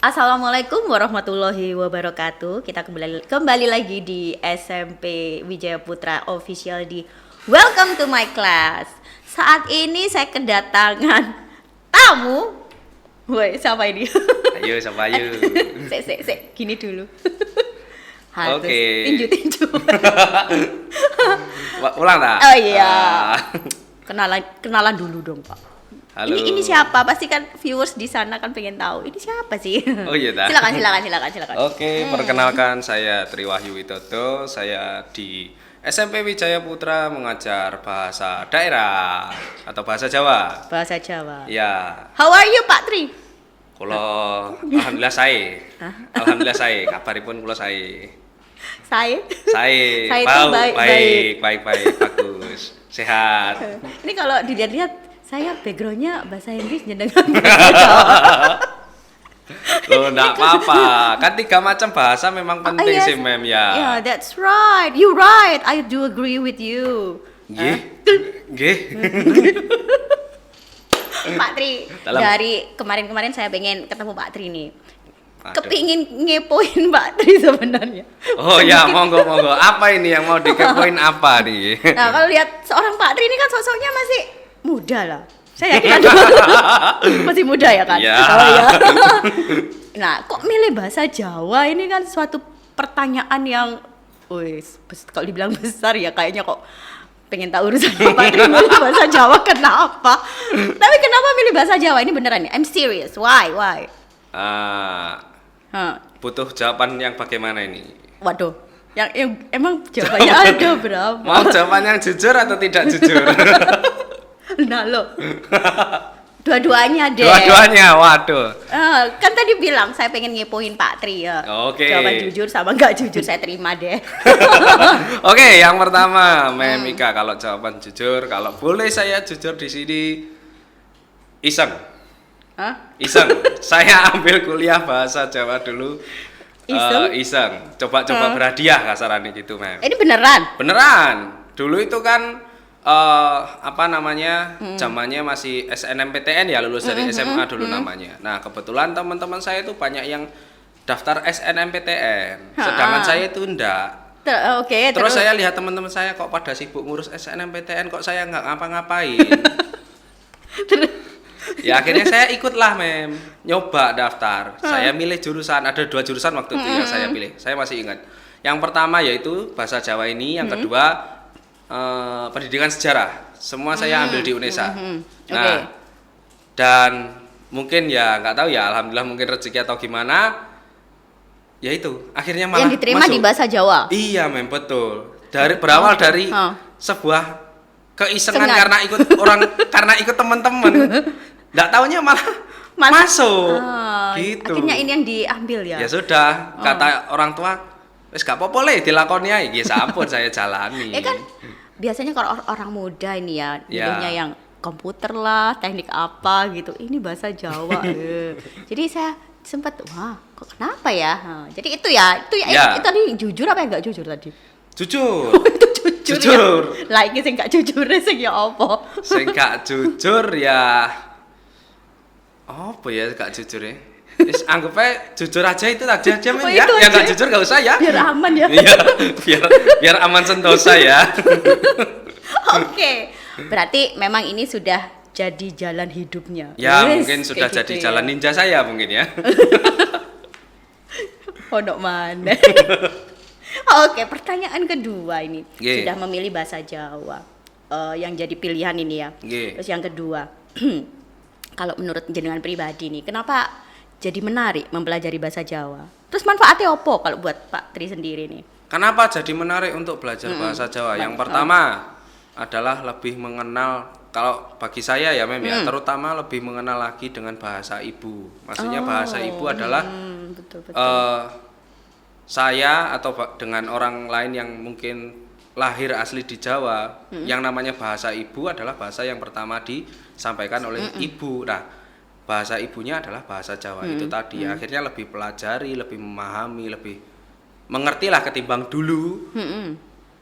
Assalamualaikum warahmatullahi wabarakatuh. Kita kembali lagi di SMP Wijaya Putra Official di Welcome to my class. Saat ini saya kedatangan tamu. Woi, siapa ini? Ayo, siapa ayo? Sek, gini dulu. Oke. Tinju. Ulang tak? Oh iya. Kenalan dulu dong, Pak. Halo. Ini siapa? Pasti kan viewers di sana kan pengen tahu. Ini siapa sih? Oh iya dah. Silakan. Oke, perkenalkan saya Triwahyu Widodo. Saya di SMP Wijaya Putra mengajar bahasa daerah atau bahasa Jawa. Bahasa Jawa. Ya. How are you, Pak Tri? Kulo alhamdulillah saya. Alhamdulillah saya. Kabaripun kulo saya. Saya Saya itu baik, bagus. Sehat. Ini kalau dilihat-lihat saya backgroundnya bahasa Inggris jenengan bahasa Jawa. Loh, enggak apa-apa. Kan 3 macam bahasa memang penting Yes. sih, Mem ya. Yeah, that's right. You right. I do agree with you. Nggih. Pak Tri, dari kemarin saya pengen ketemu Pak Tri nih. Aduh. Kepingin ngepoin Pak Tri sebenarnya. Oh ya, monggo. Apa ini yang mau dikepoin apa nih? Nah, kalau lihat seorang Pak Tri ini kan sosoknya masih muda lah. Saya yakin Anda masih muda ya kan? Ya. Oh ya. Nah, kok milih bahasa Jawa ini kan suatu pertanyaan yang, kalau dibilang besar ya kayaknya kok pengen tahu urusan Pak Tri milih bahasa Jawa kenapa? Tapi kenapa milih bahasa Jawa ini beneran nih? I'm serious. Why? Butuh jawaban yang bagaimana ini? Waduh, yang emang jawabannya ada berapa? Mau jawaban yang jujur atau tidak jujur? Nah lo, dua-duanya deh. Dua-duanya, waduh. Kan tadi bilang saya pengen ngepoin Pak Tri ya. Oke. Jawaban jujur sama nggak jujur saya terima deh. Oke, yang pertama, Mika, kalau jawaban jujur, kalau boleh saya jujur di sini, iseng. Hah? Iseng. Saya ambil kuliah bahasa Jawa dulu. Iseng? Iseng. Coba berhadiah kasarannya gitu, Mem. Ini beneran? Beneran. Dulu itu kan zamannya masih SNMPTN ya, lulus dari SMA dulu namanya. Nah, kebetulan teman-teman saya itu banyak yang daftar SNMPTN, sedangkan saya itu enggak. Oke. Terus saya lihat teman-teman saya kok pada sibuk ngurus SNMPTN, kok saya nggak ngapa-ngapain. Ya akhirnya saya ikutlah, Mem, nyoba daftar. Saya milih jurusan, ada 2 jurusan waktu itu yang saya pilih. Saya masih ingat. Yang pertama yaitu bahasa Jawa ini, yang kedua pendidikan sejarah. Semua saya ambil di UNESA. Nah, dan mungkin ya nggak tahu ya, alhamdulillah mungkin rezeki atau gimana. Ya itu, akhirnya malah yang diterima masuk di bahasa Jawa. Iya, Mem, betul. Berawal dari sebuah keisengan Sengat. karena ikut teman-teman. Nggak taunya malah masuk. Gitu. Akhirnya ini yang diambil ya. Ya sudah, kata orang tua, wis gak apa-apa le dilakoni ae. Ya sampun saya jalani. Ya kan biasanya kalau orang muda ini ya milihnya yang komputer lah, teknik apa gitu. Ini bahasa Jawa. Jadi saya sempat kok kenapa ya? Jadi itu tadi jujur apa enggak jujur tadi? Jujur. Itu jujur. Jujur. Ya. Lah iki sing gak jujur sing ya apa? Sing gak jujur ya apa ya gak jujur ya? Wis anggap aja jujur aja itu aja Men ya. Yang gak jujur gak usah ya. Biar aman ya. Iya, biar aman sentosa ya. Oke. Berarti memang ini sudah jadi jalan hidupnya. Ya, Yes, mungkin sudah kayak jadi gitu jalan ya. ninja saya mungkin ya. Pondok mana? Oke, pertanyaan kedua ini. Sudah memilih bahasa Jawa. Yang jadi pilihan ini ya. Terus yang kedua, kalau menurut jenengan pribadi nih, kenapa jadi menarik mempelajari bahasa Jawa? Terus manfaatnya apa kalau buat Pak Tri sendiri nih? Kenapa jadi menarik untuk belajar bahasa Jawa? Yang pertama adalah lebih mengenal, kalau bagi saya ya Mem ya, terutama lebih mengenal lagi dengan bahasa ibu. Maksudnya bahasa ibu adalah betul. Saya atau dengan orang lain yang mungkin lahir asli di Jawa, yang namanya bahasa ibu adalah bahasa yang pertama disampaikan oleh ibu. Nah, bahasa ibunya adalah bahasa Jawa itu tadi. Akhirnya lebih pelajari, lebih memahami, lebih mengertilah ketimbang dulu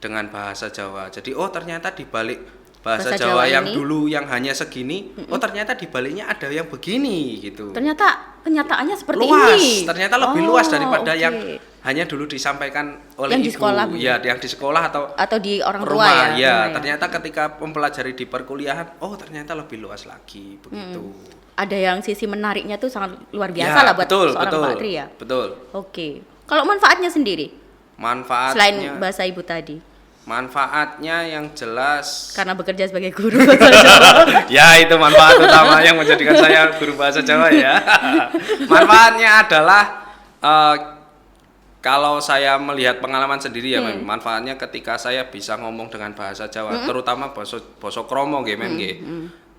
dengan bahasa Jawa. Jadi ternyata di balik bahasa Jawa yang dulu yang hanya segini, oh ternyata di baliknya ada yang begini gitu. Ternyata kenyataannya seperti luas, ini. Ternyata lebih luas daripada yang hanya dulu disampaikan oleh yang ibu. Di sekolah, ya, yang di sekolah atau di orang tua rumah, ya. Ya, ternyata ketika mempelajari di perkuliahan, oh ternyata lebih luas lagi begitu. Ada yang sisi menariknya tuh sangat luar biasa lah buat seorang Pak Tri ya. Betul. Oke. Kalau manfaatnya sendiri? Manfaatnya selain bahasa ibu tadi. Manfaatnya yang jelas karena bekerja sebagai guru bahasa Jawa. Ya, itu manfaat utama yang menjadikan saya guru bahasa Jawa ya. Manfaatnya adalah kalau saya melihat pengalaman sendiri ya, manfaatnya ketika saya bisa ngomong dengan bahasa Jawa, terutama basa kromo nggih, Mem nggih.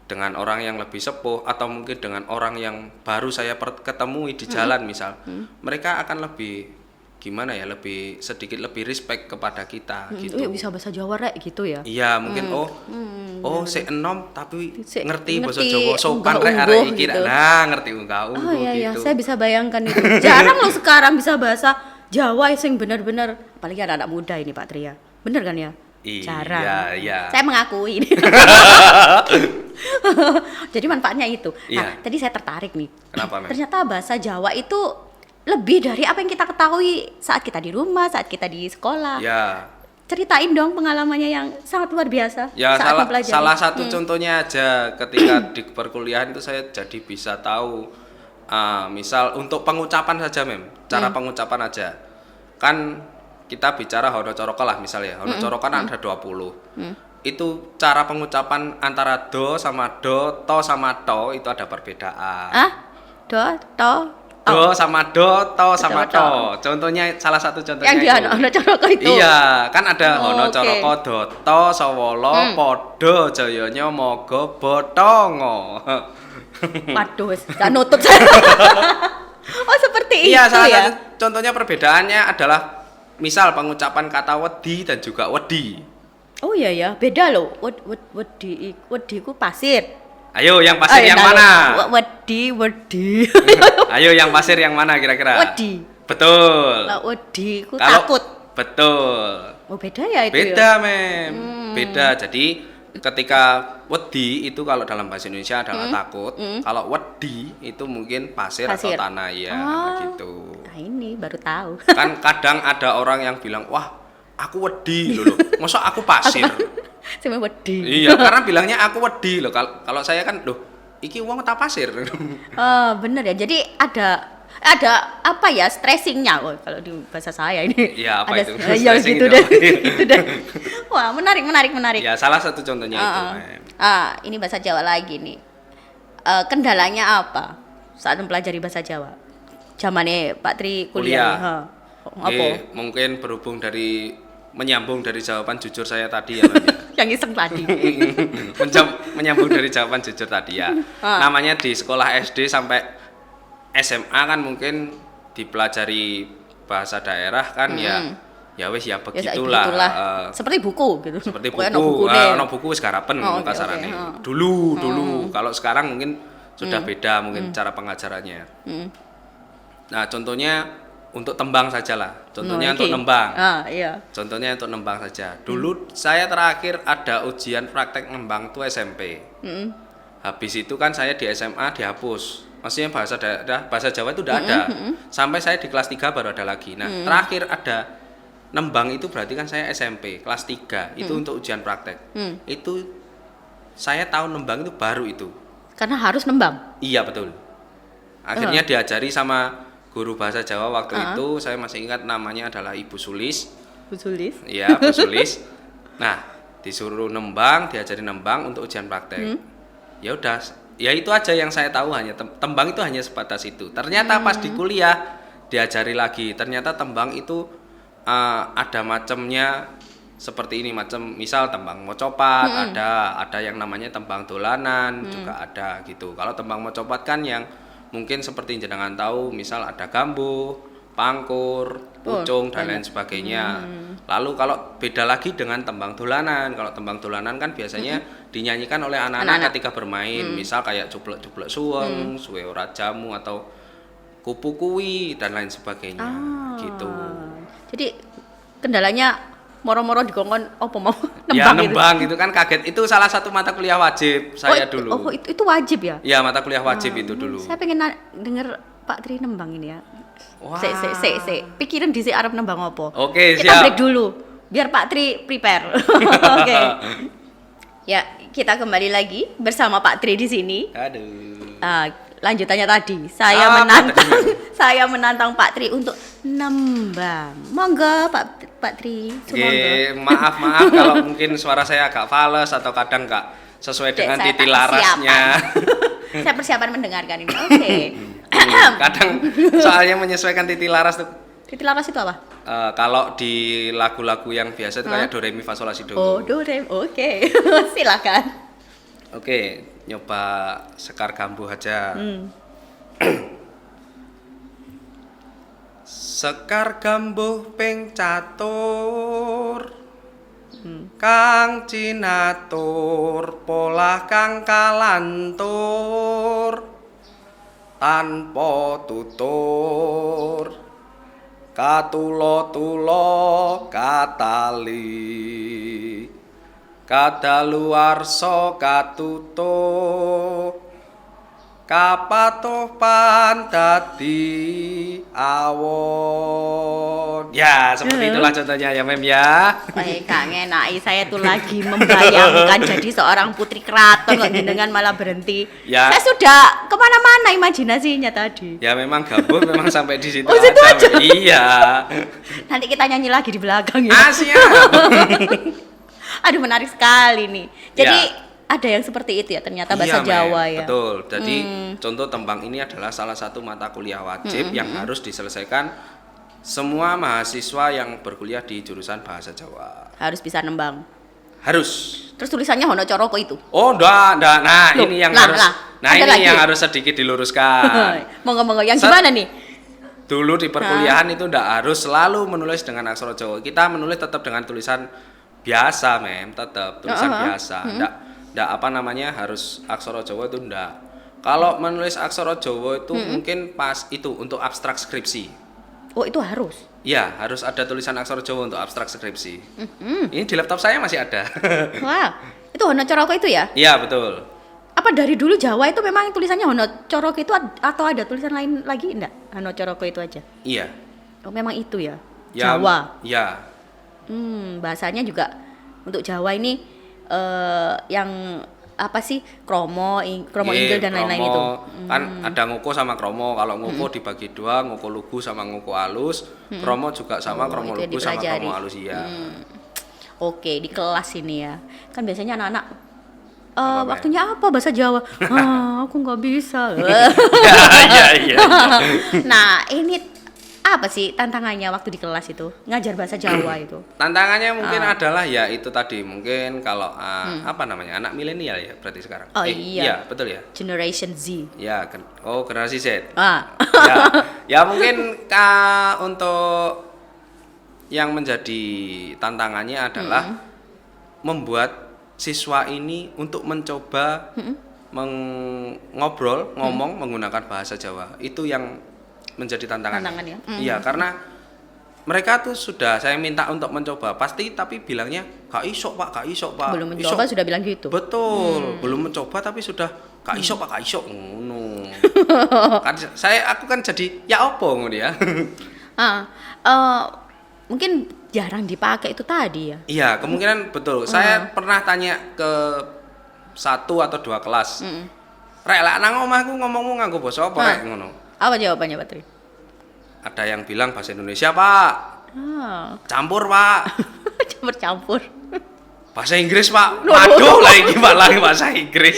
Dengan orang yang lebih sepuh atau mungkin dengan orang yang baru saya ketemui di jalan misal, mereka akan lebih gimana ya, sedikit lebih respect kepada kita gitu. Bisa bahasa Jawa rek gitu ya. Iya, mungkin si enom tapi ngerti bahasa Jawa, sopan rek arek iki. Gitu. Nah, ngerti unggah-ungguh iya, gitu. Saya bisa bayangkan itu. Jarang loh sekarang bisa bahasa Jawa yang benar-benar, apalagi anak-anak muda ini Pak Tri ya. Bener kan ya? Jarang. Iya. Saya mengakui ini. Jadi manfaatnya itu. Nah, tadi saya tertarik nih. Kenapa, Mem? Ternyata bahasa Jawa itu lebih dari apa yang kita ketahui saat kita di rumah, saat kita di sekolah. Ya. Ceritain dong pengalamannya yang sangat luar biasa. Ya, salah satu contohnya aja ketika di perkuliahan itu saya jadi bisa tahu, misal untuk pengucapan saja, Mem. Cara pengucapan aja. Kan kita bicara Hono Coroka lah misalnya. Hono Coroka kan ada 20. Itu cara pengucapan antara do sama do, to sama to itu ada perbedaan. Do sama do, to sama to. Contohnya, salah satu contohnya yang di Hono Coroka itu. Iya, kan ada Hono Coroka do, to, sawala, podo, jayanya mogo, botongo. Waduh, gak nutup saya. Oh, seperti itu ya. Iya, salah satu contohnya perbedaannya adalah misal pengucapan kata wedi dan juga wedi. Oh iya ya, beda loh. Wedi ku pasir. Ayo, yang pasir yang mana? Wedi. Ayo, yang pasir yang mana kira-kira? Wedi. Betul. Lah wedi ku takut. Betul. Oh, beda ya itu. Beda, Mem. Beda. Jadi ketika wedi itu kalau dalam bahasa Indonesia adalah takut. Kalau wedi itu mungkin pasir atau tanah ya, gitu. Nah, ini baru tahu. Kan kadang ada orang yang bilang, "Wah, aku wedi loh. Masa aku pasir?" Saya wedi. Iya, karena bilangnya aku wedi loh. Kalau saya kan, loh, iki wong tak pasir. Bener ya. Jadi ada apa ya, stressingnya kalau di bahasa saya ini. Iya, apa itu? Ya gitu deh. Gitu deh. Wah, menarik. Ya, salah satu contohnya itu. Ini bahasa Jawa lagi nih. Kendalanya apa saat mempelajari bahasa Jawa? Zamannya Pak Tri kuliah. Apa? Mungkin menyambung dari jawaban jujur saya tadi ya, Mem. Yang iseng tadi. Menyambung dari jawaban jujur tadi ya. Namanya di sekolah SD sampai SMA kan mungkin dipelajari bahasa daerah kan ya wis ya begitulah. Seperti buku gitu. Seperti buku. Ono buku wis garapen kasarane. Dulu. Kalau sekarang mungkin sudah beda mungkin cara pengajarannya. Nah, contohnya untuk tembang saja lah. Contohnya untuk nembang. Iya. Contohnya untuk nembang saja. Dulu saya terakhir ada ujian praktek nembang tuh SMP. Habis itu kan saya di SMA dihapus. Maksudnya bahasa Jawa itu udah ada. Sampai saya di kelas 3 baru ada lagi. Nah, terakhir ada nembang itu berarti kan saya SMP kelas 3. Itu untuk ujian praktek. Itu saya tahu nembang itu baru itu. Karena harus nembang. Iya, betul. Akhirnya diajari sama guru bahasa Jawa waktu itu, saya masih ingat namanya adalah Ibu Sulis. Bu Sulis? Iya, Bu Sulis. Nah, disuruh nembang, diajari nembang untuk ujian praktek. Ya udah, ya itu aja yang saya tahu, hanya tembang itu hanya sebatas itu. Ternyata pas di kuliah diajari lagi. Ternyata tembang itu ada macamnya seperti ini, macam misal tembang mocopat, ada yang namanya tembang dolanan, juga ada gitu. Kalau tembang mocopat kan yang mungkin seperti jenengan tahu, misal ada gambuh, pangkur, pucung, dan lain sebagainya. Lalu kalau beda lagi dengan tembang dolanan. Kalau tembang dolanan kan biasanya dinyanyikan oleh anak-anak ketika bermain. Misal kayak cuplek-cuplek suweng, suwe ora jamu, atau kupu kuwi, dan lain sebagainya. Gitu. Jadi kendalanya moro-moro dikongkon apa mau Ya nembang nembang gitu kan kaget. Itu salah satu mata kuliah wajib saya dulu. Oh, itu wajib ya? Iya, mata kuliah wajib itu dulu. Saya pengen denger Pak Tri nembang ini ya. Wah. Sik. Pikirin dhisik arep nembang apa. Oke, kita siap. Break dulu biar Pak Tri prepare. Oke. Ya, kita kembali lagi bersama Pak Tri di sini. Aduh. Lanjutannya tadi, saya menantang Pak Tri untuk nembang. Monggo Pak Tri, maaf kalau mungkin suara saya agak fales atau kadang nggak sesuai dengan titik larasnya. Saya persiapan mendengarkan ini. Oke. Kadang soalnya menyesuaikan titik laras tuh. Titik laras itu apa? Kalau di lagu-lagu yang biasa itu kayak do re mi fa sol la si do. Oh, do re. Oke. Silakan. Oke, nyoba Sekar Kambuh aja. Sekar Kambuh ping catur, kang cinatur polah kang kalantur, tanpa tutur, katulo-tulo katali. Kadaluwarsa katuto kapatuh dadi awon. Ya, seperti itulah contohnya ya, Mem ya. Baik, Kak ngenaki saya tuh lagi membayangkan jadi seorang putri keraton kok jenengan malah berhenti. Ya. Saya sudah kemana-mana imajinasinya tadi. Ya memang gabut memang sampai di situ. Oh, situ aja. Iya. Nanti kita nyanyi lagi di belakang ya. Siap. Aduh, menarik sekali nih. Jadi Ya. ada yang seperti itu ya ternyata bahasa Iya, Jawa Mem. ya. Betul. Jadi contoh tembang ini adalah salah satu mata kuliah wajib yang harus diselesaikan semua mahasiswa yang berkuliah di jurusan bahasa Jawa. Harus bisa nembang. Harus. Terus tulisannya Hono Coroko itu. Oh, enggak. Nah, Loh, ini yang lah, harus. lah. Nah, Ada ini lagi? yang harus sedikit diluruskan. Monggo yang gimana nih? Dulu di perkuliahan itu enggak harus selalu menulis dengan aksara Jawa. Kita menulis tetap dengan tulisan biasa, Mem, tetap tulisan biasa. Enggak apa namanya harus aksara Jawa itu enggak. Kalau menulis aksara Jawa itu mungkin pas itu untuk abstrak skripsi. Oh, itu harus. Iya, harus ada tulisan aksara Jawa untuk abstrak skripsi. Ini di laptop saya masih ada. Wah, itu Hono Coroko itu ya? Iya, betul. Apa dari dulu Jawa itu memang tulisannya Hono Coroko itu atau ada tulisan lain lagi enggak? Hono Coroko itu aja. Iya. Oh, memang itu ya. Ya, Jawa. Iya. Bahasanya juga untuk Jawa ini yang apa sih? Kromo Inggil dan lain-lain itu. Kan ada ngoko sama kromo. Kalau ngoko dibagi dua, ngoko lugu sama ngoko alus. Kromo juga sama kromo itu yang lugu sama dipelajari. kromo alus iya. Oke, di kelas ini ya. Kan biasanya anak-anak Apa, waktunya apa bahasa Jawa? Aku nggak bisa. Iya. Nah, ini apa sih tantangannya waktu di kelas itu ngajar bahasa Jawa itu? Tantangannya mungkin adalah ya itu tadi mungkin kalau apa namanya anak milenial ya berarti sekarang. Oh iya. Iya betul ya. Generation Z. Ya generasi Z. Ah. Ya mungkin untuk yang menjadi tantangannya adalah membuat siswa ini untuk mencoba ngomong menggunakan bahasa Jawa. Itu yang menjadi tantangan. Ya? Iya, karena mereka tuh sudah saya minta untuk mencoba pasti tapi bilangnya gak iso Pak. Belum mencoba sudah bilang gitu. Betul, belum mencoba tapi sudah gak iso Pak, gak iso ngono. Kan aku kan jadi ya opo ngono ya. Mungkin jarang dipakai itu tadi ya. Iya, kemungkinan betul. Saya pernah tanya ke 1 atau 2 kelas. Rek, lek nang omahku ngomongmu nganggo basa apa rek ngono? Apa jawabannya, Pak Tri? Ada yang bilang bahasa Indonesia, Pak. Campur, Pak. Campur. Bahasa Inggris, Pak. Waduh, lagi bahasa Inggris.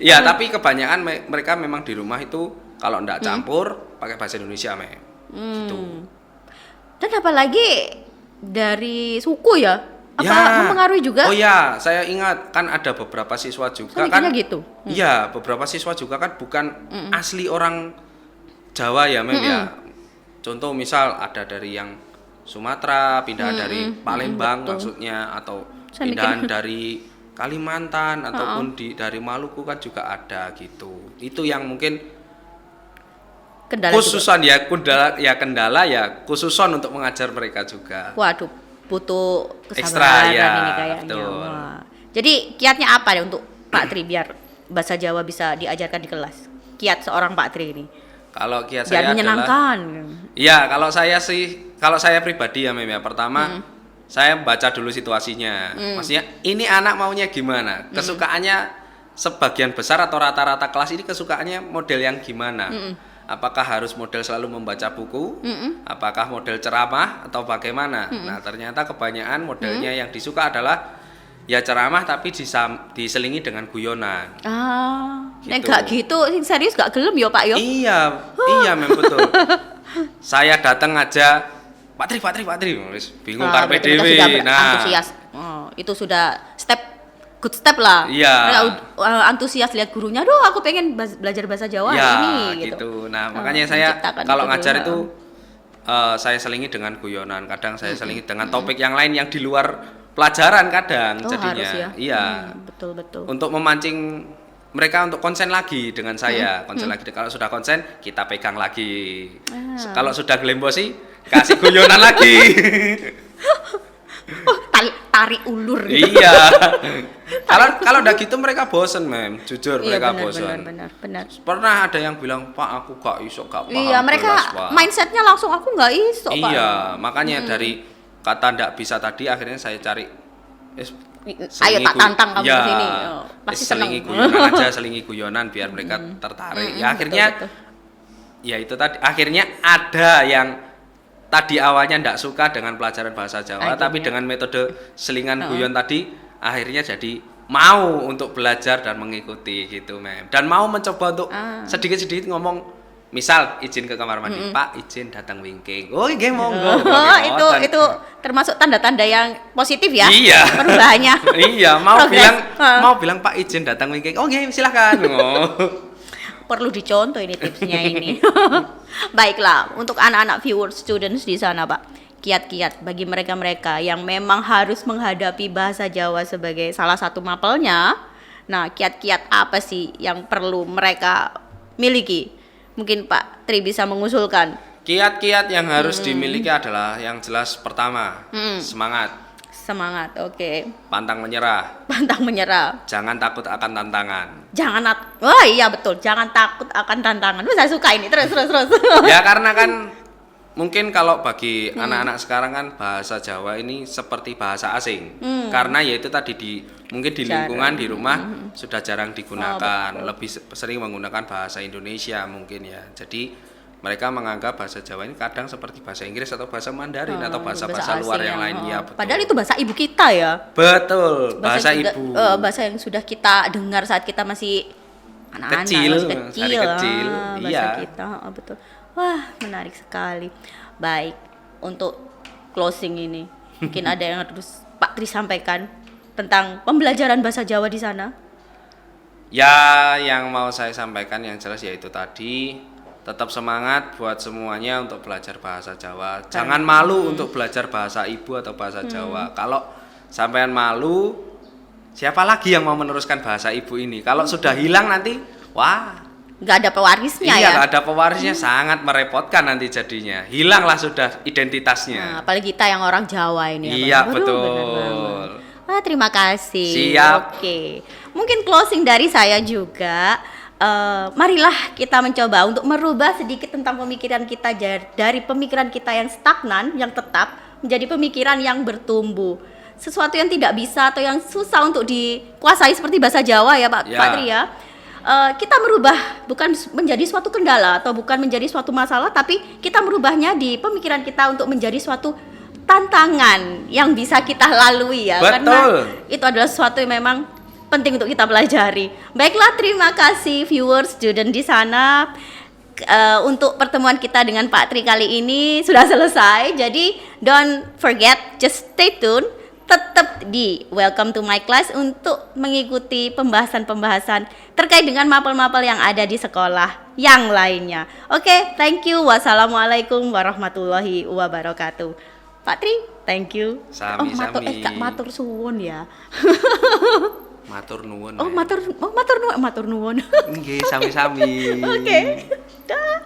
Ya, tapi kebanyakan mereka memang di rumah itu kalau ndak campur pakai bahasa Indonesia, Gitu. Dan apalagi dari suku ya? Apa mempengaruhi juga? Oh ya, saya ingat kan ada beberapa siswa juga kan. Gitu. Iya, beberapa siswa juga kan bukan asli orang Jawa ya, Mem ya. Contoh misal ada dari yang Sumatera, pindahan dari Palembang maksudnya atau pindahan dari Kalimantan ataupun dari Maluku kan juga ada gitu. Itu yang mungkin kendala khususan juga. Kendala khususon untuk mengajar mereka juga. Waduh, butuh Ekstra, kesabaran ya, ini kayaknya. betul. Wah. Jadi kiatnya apa ya untuk Pak Tri biar bahasa Jawa bisa diajarkan di kelas? Kiat seorang Pak Tri ini. Kalau kiat Biar saya menyenangkan. Iya, kalau saya pribadi ya Mem ya. Pertama, saya baca dulu situasinya. Maksudnya ini anak maunya gimana? Kesukaannya sebagian besar atau rata-rata kelas ini kesukaannya model yang gimana? Apakah harus model selalu membaca buku? Apakah model ceramah atau bagaimana? Nah, ternyata kebanyakan modelnya yang disuka adalah ya ceramah tapi diselingi dengan guyonan. Nek gak gitu, serius gak gelem ya Pak yo? Iya, iya Mem, betul. Saya datang aja, Pak Tri, wis bingung karpe berarti kita dewe. sudah Nah, antusias. Itu sudah good step lah. Iya. Antusias lihat gurunya, "Duh, aku pengen belajar bahasa Jawa ya, ini." gitu. Nah, makanya saya menciptakan kalau itu ngajar dulu. itu saya selingi dengan guyonan, kadang saya selingi dengan topik yang lain yang di luar pelajaran kadang jadinya. Harus ya. Iya. Betul. Untuk memancing mereka untuk konsen lagi dengan saya, konsen lagi. Kalau sudah konsen, kita pegang lagi. Kalau sudah gelembosi, kasih guyonan lagi. Tarik ulur gitu. Iya. Kalau udah gitu mereka bosen, Mem. Jujur mereka bosen. Benar. Pernah ada yang bilang, "Pak, aku gak iso, gak paham." Iya, mereka kelas, Pak." mindsetnya langsung aku nggak iso, Pak. Iya, makanya dari kata ndak bisa tadi akhirnya saya cari Ayo tak tantang kamu ya, sini. Pasti seneng. selingi guyonan aja, selingi guyonan biar mereka tertarik. Ya akhirnya betul. ya itu tadi akhirnya ada yang tadi awalnya ndak suka dengan pelajaran bahasa Jawa, tapi dengan metode selingan guyon tadi akhirnya jadi mau untuk belajar dan mengikuti gitu, Mem. Dan mau mencoba untuk sedikit-sedikit ngomong, misal izin ke kamar mandi, Pak izin datang wingking. Oh, nggih monggo. Itu termasuk tanda-tanda yang positif ya. Iya. Perubahannya. Iya, mau Progress. bilang Pak izin datang wingking. Oh, nggih, silakan. Perlu dicontoh ini tipsnya ini. Baiklah, untuk anak-anak viewers, students di sana, Pak. Kiat-kiat bagi mereka-mereka yang memang harus menghadapi bahasa Jawa sebagai salah satu mapelnya. Nah, kiat-kiat apa sih yang perlu mereka miliki? Mungkin Pak Tri bisa mengusulkan. Kiat-kiat yang harus dimiliki adalah yang jelas pertama, semangat, oke. pantang menyerah, jangan takut akan tantangan. Oh iya betul, jangan takut akan tantangan. Saya suka ini, terus. Ya karena kan mungkin kalau bagi anak-anak sekarang kan bahasa Jawa ini seperti bahasa asing. Karena yaitu tadi mungkin di lingkungan di rumah sudah jarang digunakan, lebih sering menggunakan bahasa Indonesia mungkin ya. Jadi mereka menganggap bahasa Jawa ini kadang seperti bahasa Inggris atau bahasa Mandarin atau bahasa luar yang lain ya. Betul. Padahal itu bahasa ibu kita ya. Betul, bahasa ibu. Bahasa yang sudah kita dengar saat kita masih anak-anak, kecil. Bahasa Iya. kita, betul. Wah, menarik sekali. Baik, untuk closing ini, mungkin ada yang harus Pak Tri sampaikan tentang pembelajaran bahasa Jawa di sana? Ya, yang mau saya sampaikan yang jelas yaitu tadi, tetap semangat buat semuanya untuk belajar bahasa Jawa. Jangan malu untuk belajar bahasa ibu atau bahasa Jawa. Kalau sampean malu, siapa lagi yang mau meneruskan bahasa ibu ini? Kalau sudah hilang nanti, wah, nggak ada pewarisnya ya? Iya, nggak ada pewarisnya, sangat merepotkan nanti jadinya. Hilanglah sudah identitasnya. Nah, apalagi kita yang orang Jawa ini. Iya, betul. Terima kasih. Siap. Oke, mungkin closing dari saya juga. Marilah kita mencoba untuk merubah sedikit tentang pemikiran kita dari pemikiran kita yang stagnan, yang tetap menjadi pemikiran yang bertumbuh. Sesuatu yang tidak bisa atau yang susah untuk dikuasai seperti bahasa Jawa ya Pak Tri ya. Kita merubah bukan menjadi suatu kendala atau bukan menjadi suatu masalah, tapi kita merubahnya di pemikiran kita untuk menjadi suatu tantangan yang bisa kita lalui ya. Betul. Karena itu adalah sesuatu yang memang penting untuk kita pelajari. Baiklah, terima kasih viewers, student di sana. Untuk pertemuan kita dengan Pak Tri kali ini sudah selesai. Jadi don't forget, just stay tune. Tetap di Welcome to My Class untuk mengikuti pembahasan-pembahasan terkait dengan mapel-mapel yang ada di sekolah yang lainnya. Oke, thank you. Wassalamualaikum warahmatullahi wabarakatuh. Pak Tri, thank you. Sami-sami. Kak matur suwun ya. Matur nuwun. Matur nuwun. Nggih, sami-sami. Oke. Dah.